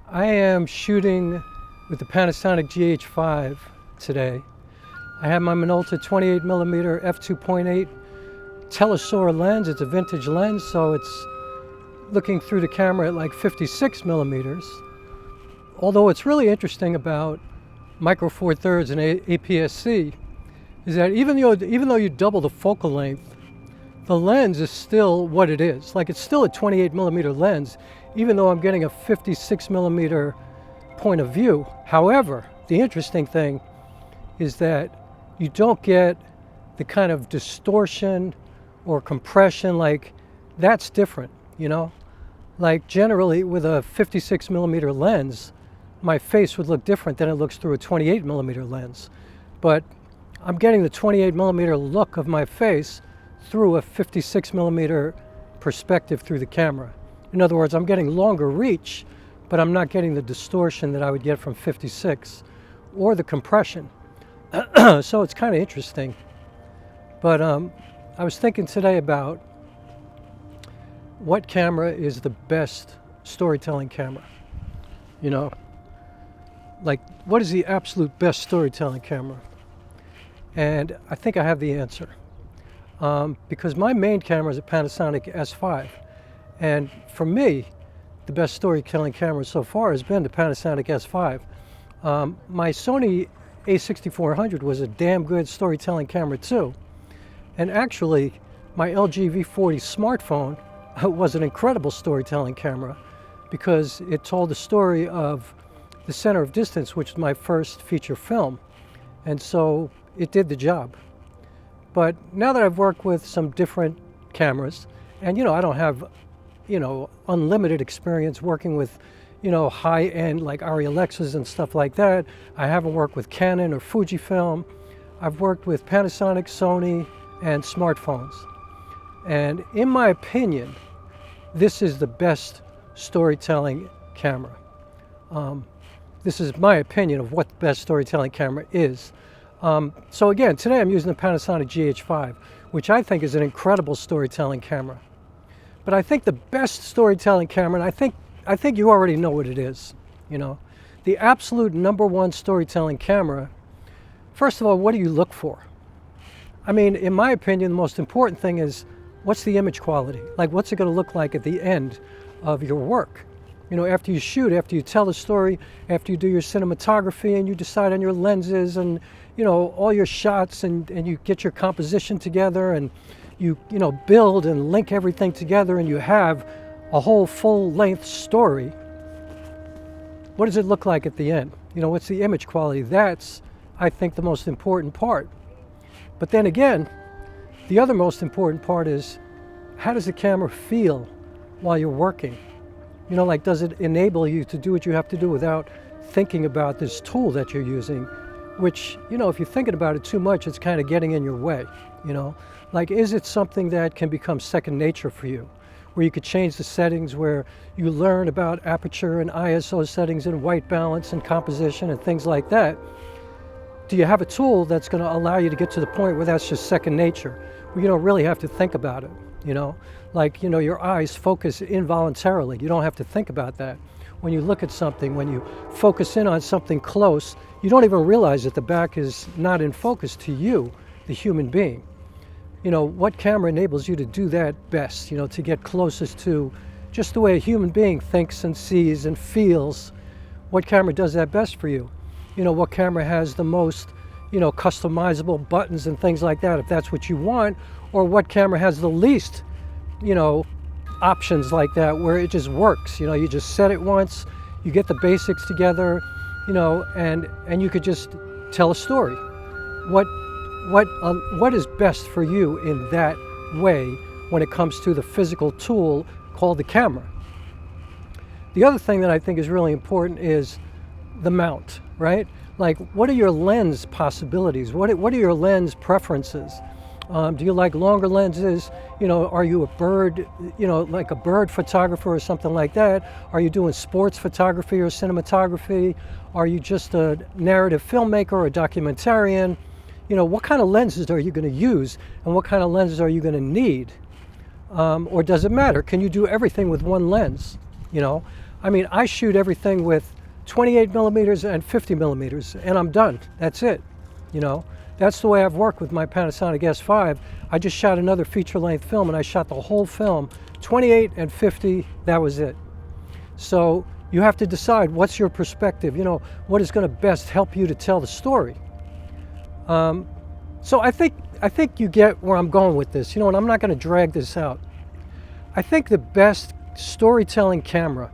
I am shooting with the Panasonic GH5 today. I have my Minolta 28mm f2.8 telesaur lens. It's a vintage lens, so it's looking through the camera at like 56mm. Although what's really interesting about micro four thirds and APS-C is that even though you double the focal length, the lens is still what it is. Like, it's still a 28mm lens, even though I'm getting a 56mm point of view. However, the interesting thing is that you don't get the kind of distortion or compression. Like, that's different, you know? Like, generally with a 56mm lens, my face would look different than it looks through a 28mm lens. But I'm getting the 28mm look of my face through a 56mm perspective through the camera. In other words, I'm getting longer reach, but I'm not getting the distortion that I would get from 56 or the compression. So it's kind of interesting. But I was thinking today about what camera is the best storytelling camera. You know, like, what is the absolute best storytelling camera? And I think I have the answer. Because my main camera is a Panasonic S5. And for me, the best storytelling camera so far has been the Panasonic S5. My Sony A6400 was a damn good storytelling camera too. And actually, my LG V40 smartphone was an incredible storytelling camera because it told the story of The Center of Distance, which was my first feature film. And so it did the job. But now that I've worked with some different cameras, and I don't have, unlimited experience working with, high-end like Arri Alexas and stuff like that. I haven't worked with Canon or Fujifilm. I've worked with Panasonic, Sony, and smartphones. And in my opinion, this is the best storytelling camera. This is my opinion of what the best storytelling camera is. So again, today I'm using the Panasonic GH5, which I think is an incredible storytelling camera. But I think the best storytelling camera, and I think you already know what it is, the absolute #1 storytelling camera. First of all, what do you look for? I mean, in my opinion, the most important thing is, what's the image quality? Like, what's it going to look like at the end of your work? After you shoot, after you tell the story, after you do your cinematography and you decide on your lenses and, all your shots, and you get your composition together, and you build and link everything together, and you have a whole full-length story. What does it look like at the end? What's the image quality? That's, I think, the most important part. But then again, the other most important part is, how does the camera feel while you're working? Like, does it enable you to do what you have to do without thinking about this tool that you're using? Which, if you're thinking about it too much, it's kind of getting in your way, Like, is it something that can become second nature for you? Where you could change the settings, where you learn about aperture and ISO settings and white balance and composition and things like that. Do you have a tool that's going to allow you to get to the point where that's just second nature, where you don't really have to think about it, Like, your eyes focus involuntarily. You don't have to think about that. When you look at something, when you focus in on something close, you don't even realize that the back is not in focus to you, the human being. What camera enables you to do that best, to get closest to just the way a human being thinks and sees and feels? What camera does that best for you? What camera has the most, customizable buttons and things like that, if that's what you want? Or what camera has the least, options like that, where it just works? You just set it once, you get the basics together, and you could just tell a story. What is best for you in that way when it comes to the physical tool called the camera? The other thing that I think is really important is the mount, right? Like, what are your lens possibilities? What are your lens preferences? Do you like longer lenses? Are you a bird, like a bird photographer or something like that? Are you doing sports photography or cinematography? Are you just a narrative filmmaker or a documentarian? What kind of lenses are you going to use, and what kind of lenses are you going to need? Or does it matter? Can you do everything with one lens? I mean, I shoot everything with 28 millimeters and 50 millimeters, and I'm done. That's it. You know, that's the way I've worked with my Panasonic S5. I just shot another feature-length film, and I shot the whole film, 28 and 50. That was it. So you have to decide what's your perspective. You know, what is going to best help you to tell the story. So I think you get where I'm going with this. You know, and I'm not going to drag this out. I think the best storytelling camera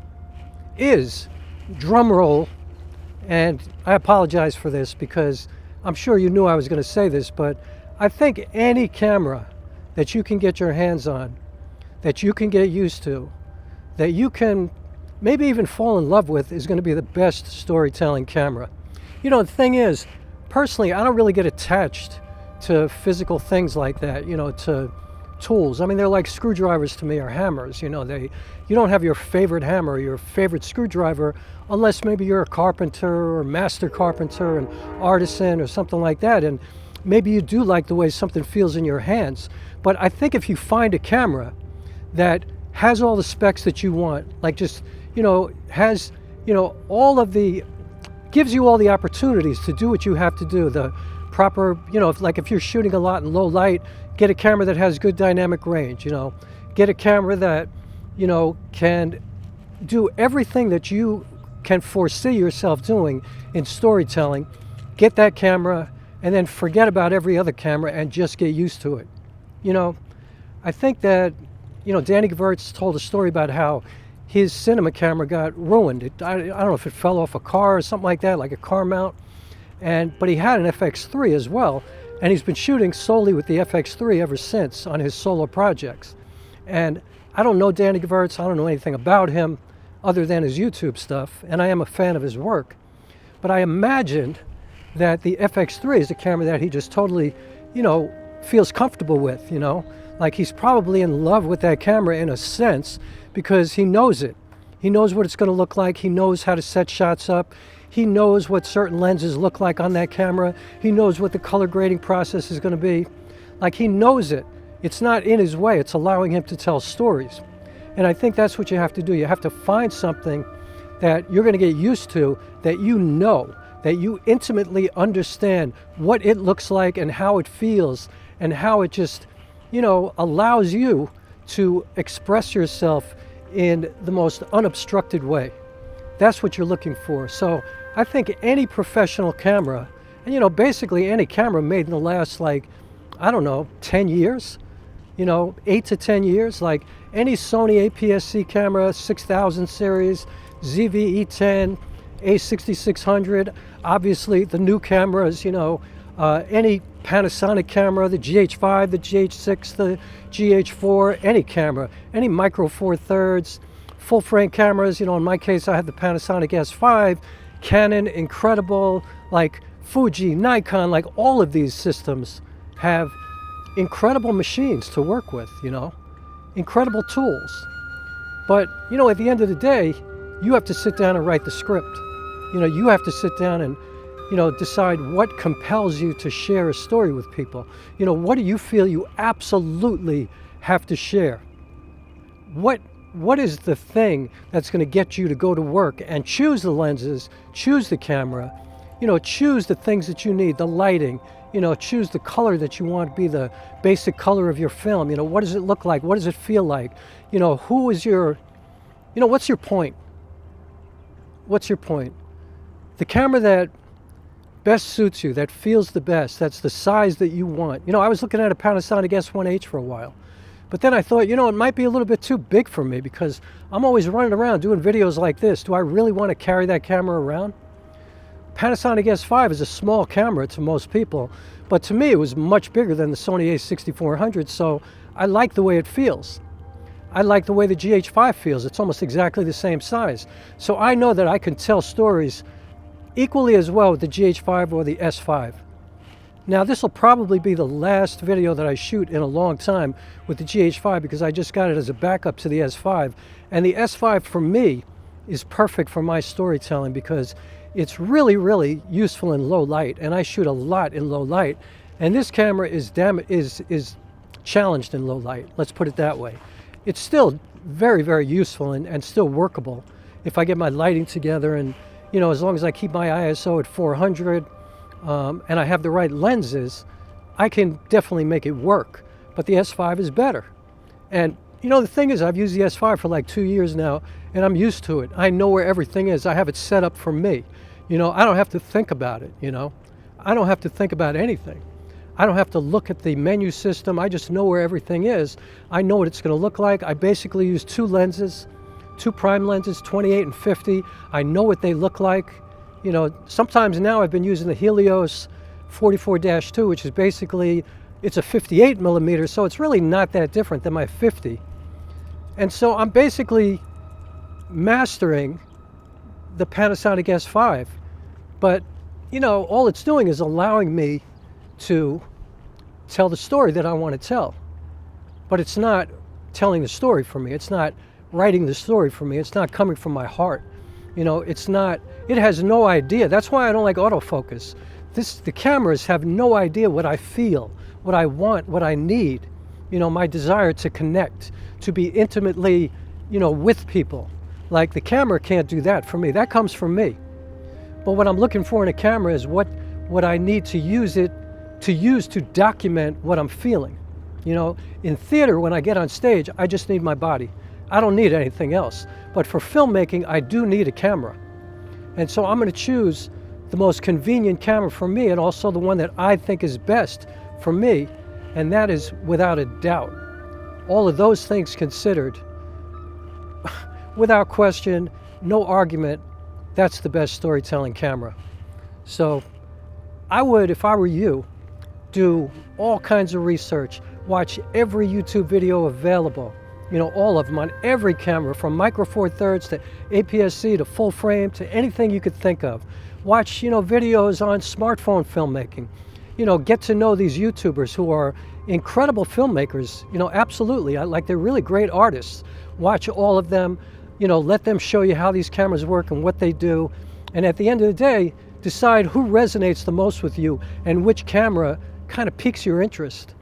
is, drum roll, and I apologize for this because I'm sure you knew I was going to say this, but I think any camera that you can get your hands on, that you can get used to, that you can maybe even fall in love with, is going to be the best storytelling camera. You know, the thing is, personally, I don't really get attached to physical things like that, you know, to tools. I mean, they're like screwdrivers to me, or hammers. You know, you don't have your favorite hammer or your favorite screwdriver unless maybe you're a carpenter or master carpenter, an artisan or something like that, and maybe you do like the way something feels in your hands. But I think if you find a camera that has all the specs that you want, like just, you know, has, you know, gives you all the opportunities to do what you have to do, the proper, you know, if you're shooting a lot in low light, get a camera that has good dynamic range. You know, get a camera that, you know, can do everything that you can foresee yourself doing in storytelling. Get that camera and then forget about every other camera and just get used to it. You know, I think that, you know, Danny Gevirtz told a story about how his cinema camera got ruined. I don't know if it fell off a car or something like that, like a car mount. But he had an FX3 as well, and he's been shooting solely with the FX3 ever since on his solo projects. And I don't know Danny Gevirtz, I don't know anything about him other than his YouTube stuff, and I am a fan of his work. But I imagined that the FX3 is a camera that he just totally, you know, feels comfortable with, you know. Like he's probably in love with that camera in a sense because he knows it. He knows what it's going to look like. He knows how to set shots up. He knows what certain lenses look like on that camera. He knows what the color grading process is going to be. Like, he knows it. It's not in his way. It's allowing him to tell stories. And I think that's what you have to do. You have to find something that you're going to get used to, that you know, that you intimately understand what it looks like and how it feels and how it just, you know, allows you to express yourself in the most unobstructed way. That's what you're looking for. So I think any professional camera, and, you know, basically any camera made in the last, like, I don't know, 10 years, you know, 8 to 10 years, like any Sony APSC camera, 6000 series, ZV-E10, A6600, obviously the new cameras, you know, any Panasonic camera, the GH5, the GH6, the GH4, any camera, any micro four thirds, full frame cameras. You know, in my case, I have the Panasonic S5, Canon, incredible, like Fuji, Nikon, like all of these systems have incredible machines to work with, you know, incredible tools. But, you know, at the end of the day, you have to sit down and write the script. You know, you have to sit down and, you know, decide what compels you to share a story with people. You know, what do you feel you absolutely have to share? What is the thing that's going to get you to go to work and choose the lenses, choose the camera, you know, choose the things that you need, the lighting, you know, choose the color that you want to be the basic color of your film. You know, what does it look like? What does it feel like? You know, who is your, you know, what's your point? What's your point? The camera that best suits you, that feels the best, that's the size that you want. You know, I was looking at a Panasonic S1H for a while. But then I thought, you know, it might be a little bit too big for me because I'm always running around doing videos like this. Do I really want to carry that camera around? Panasonic S5 is a small camera to most people, but to me it was much bigger than the Sony A6400, so I like the way it feels. I like the way the GH5 feels. It's almost exactly the same size. So I know that I can tell stories equally as well with the GH5 or the S5. Now, this will probably be the last video that I shoot in a long time with the GH5 because I just got it as a backup to the S5. And the S5 for me is perfect for my storytelling because it's really, really useful in low light. And I shoot a lot in low light. And this camera is challenged in low light. Let's put it that way. It's still very, very useful and still workable. if I get my lighting together, and you know, as long as I keep my ISO at 400 and I have the right lenses, I can definitely make it work. But the S5 is better. And you know, the thing is, I've used the S5 for like 2 years now, and I'm used to it. I know where everything is. I have it set up for me. You know, I don't have to think about it, you know. I don't have to think about anything. I don't have to look at the menu system. I just know where everything is. I know what it's going to look like. I basically use two lenses, two prime lenses, 28 and 50. I know what they look like. You know, sometimes now I've been using the Helios 44-2, which is basically, it's a 58 millimeter, so it's really not that different than my 50. And so I'm basically mastering the Panasonic S5. But, you know, all it's doing is allowing me to tell the story that I want to tell. But it's not telling the story for me. It's not writing the story for me. It's not coming from my heart. You know, it's not, it has no idea. That's why I don't like autofocus. The cameras have no idea what I feel, what I want, what I need. You know, my desire to connect, to be intimately, you know, with people. Like the camera can't do that for me. That comes from me. But what I'm looking for in a camera is what I need to use it to document what I'm feeling. You know, in theater, when I get on stage, I just need my body. I don't need anything else. But for filmmaking, I do need a camera. And so I'm going to choose the most convenient camera for me, and also the one that I think is best for me. And that is without a doubt. All of those things considered, without question, no argument, that's the best storytelling camera. So I would, if I were you, do all kinds of research, watch every YouTube video available, you know, all of them on every camera, from micro four thirds to APS-C to full frame to anything you could think of. Watch, you know, videos on smartphone filmmaking. You know, get to know these YouTubers who are incredible filmmakers, you know, absolutely. Like, they're really great artists. Watch all of them, you know, let them show you how these cameras work and what they do. And at the end of the day, decide who resonates the most with you and which camera kind of piques your interest.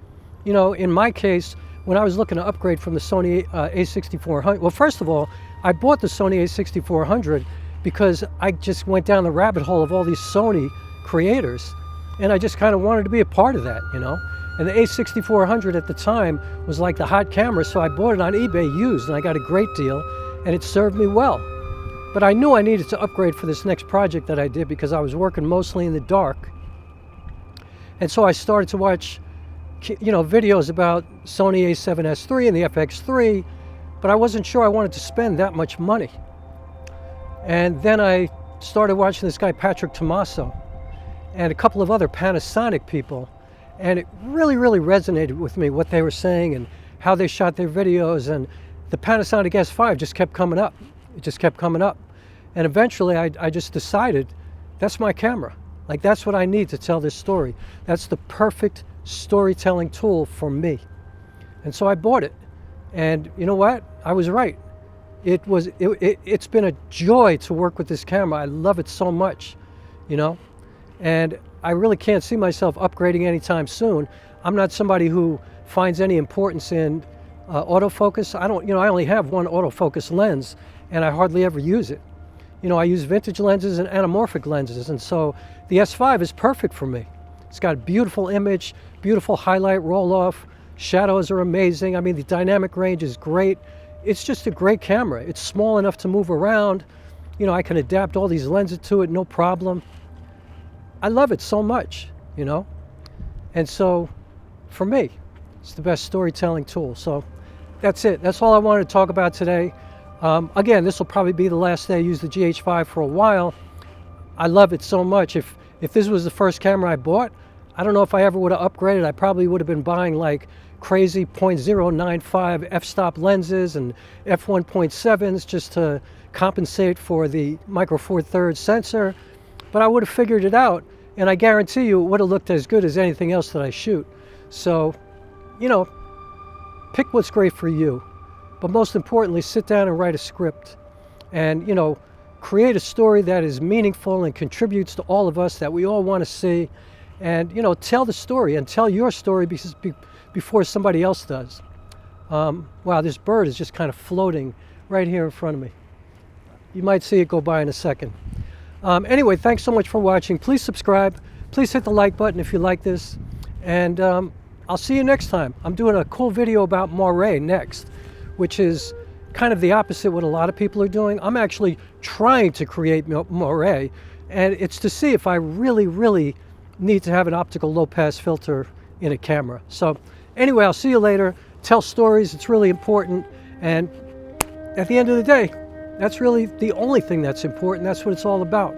You know, in my case, when I was looking to upgrade from the Sony A6400, well, first of all, I bought the Sony A6400 because I just went down the rabbit hole of all these Sony creators, and I just kind of wanted to be a part of that, you know. And the A6400 at the time was like the hot camera, so I bought it on eBay used, and I got a great deal, and it served me well. But I knew I needed to upgrade for this next project that I did because I was working mostly in the dark. And so I started to watch, you know, videos about Sony A7S3 and the FX3, but I wasn't sure I wanted to spend that much money. And then I started watching this guy, Patrick Tomaso, and a couple of other Panasonic people, and it really, really resonated with me, what they were saying and how they shot their videos, and the Panasonic S5 just kept coming up. It just kept coming up. And eventually I just decided, that's my camera. Like, that's what I need to tell this story. That's the perfect storytelling tool for me. And so I bought it. And you know what? I was right. It's been a joy to work with this camera. I love it so much, you know? And I really can't see myself upgrading anytime soon. I'm not somebody who finds any importance in autofocus. I only have one autofocus lens, and I hardly ever use it. You know, I use vintage lenses and anamorphic lenses, and so the S5 is perfect for me. It's got a beautiful image, beautiful highlight roll-off, shadows are amazing. I mean, the dynamic range is great. It's just a great camera. It's small enough to move around. You know, I can adapt all these lenses to it, no problem. I love it so much, you know? And so, for me, it's the best storytelling tool. So, that's it. That's all I wanted to talk about today. Again, this will probably be the last day I use the GH5 for a while. I love it so much. If this was the first camera I bought, I don't know if I ever would have upgraded. I probably would have been buying like crazy 0.095 f-stop lenses and f1.7s just to compensate for the micro four thirds sensor. But I would have figured it out, and I guarantee you it would have looked as good as anything else that I shoot. So, you know, pick what's great for you. But most importantly, sit down and write a script. And, you know, create a story that is meaningful and contributes to all of us, that we all want to see. And, you know, tell the story, and tell your story before somebody else does. Wow, this bird is just kind of floating right here in front of me. You might see it go by in a second. Anyway, thanks so much for watching. Please subscribe. Please hit the like button if you like this. And I'll see you next time. I'm doing a cool video about moire next, which is kind of the opposite what a lot of people are doing. I'm actually trying to create moire, and it's to see if I really need to have an optical low-pass filter in a camera. So anyway, I'll see you later. Tell stories, it's really important. And at the end of the day, that's really the only thing that's important. That's what it's all about.